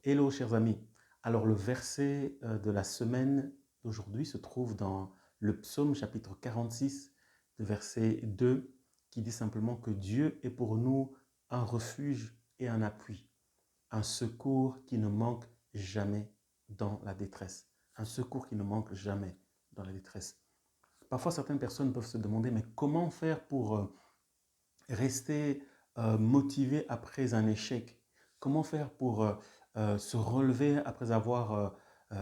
Hello chers amis. Alors le verset de la semaine d'aujourd'hui se trouve dans le psaume chapitre 46, le verset 2, qui dit simplement que Dieu est pour nous un refuge et un appui, un secours qui ne manque jamais dans la détresse. Un secours qui ne manque jamais dans la détresse. Parfois certaines personnes peuvent se demander, mais comment faire pour rester motivé après un échec? Comment faire pour se relever après avoir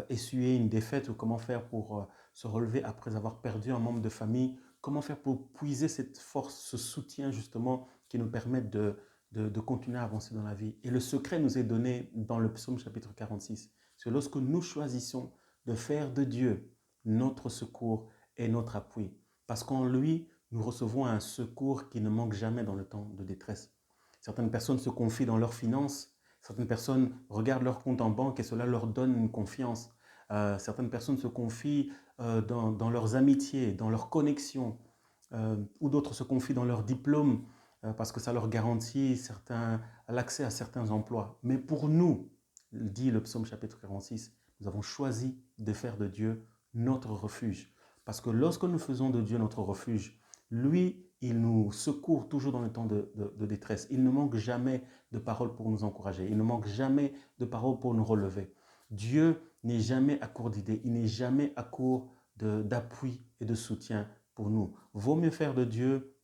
essuyé une défaite, ou comment faire pour se relever après avoir perdu un membre de famille? Comment faire pour puiser cette force, ce soutien justement qui nous permette de continuer à avancer dans la vie? Et le secret nous est donné dans le psaume chapitre 46. C'est lorsque nous choisissons de faire de Dieu notre secours et notre appui. Parce qu'en lui, nous recevons un secours qui ne manque jamais dans le temps de détresse. Certaines personnes se confient dans leurs finances, certaines personnes regardent leur compte en banque et cela leur donne une confiance. Certaines personnes se confient dans leurs amitiés, dans leurs connexions, ou d'autres se confient dans leurs diplômes parce que ça leur garantit l'accès à certains emplois. Mais pour nous, dit le psaume chapitre 46, nous avons choisi de faire de Dieu notre refuge. Parce que lorsque nous faisons de Dieu notre refuge, lui, il nous secourt toujours dans les temps de détresse. Il ne manque jamais de paroles pour nous encourager. Il ne manque jamais de paroles pour nous relever. Dieu n'est jamais à court d'idées. Il n'est jamais à court d'appui et de soutien pour nous. Vaut mieux faire de Dieu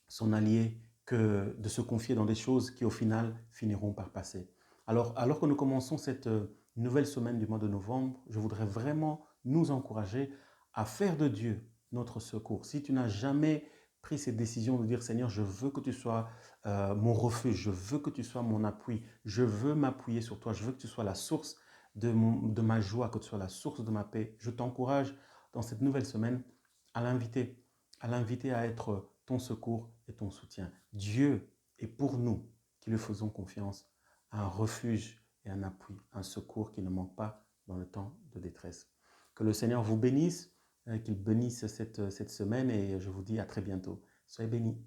son allié que de se confier dans des choses qui au final finiront par passer. Alors que nous commençons cette nouvelle semaine du mois de novembre, je voudrais vraiment nous encourager à faire de Dieu notre secours. Si tu n'as jamais pris cette décision de dire Seigneur, je veux que tu sois mon refuge, je veux que tu sois mon appui, je veux m'appuyer sur toi, je veux que tu sois la source de ma joie, que tu sois la source de ma paix, je t'encourage dans cette nouvelle semaine à l'inviter à être ton secours et ton soutien. Dieu est pour nous qui lui faisons confiance, un refuge et un appui, un secours qui ne manque pas dans le temps de détresse. Que le Seigneur vous bénisse, qu'il bénisse cette semaine, et je vous dis à très bientôt. Soyez bénis.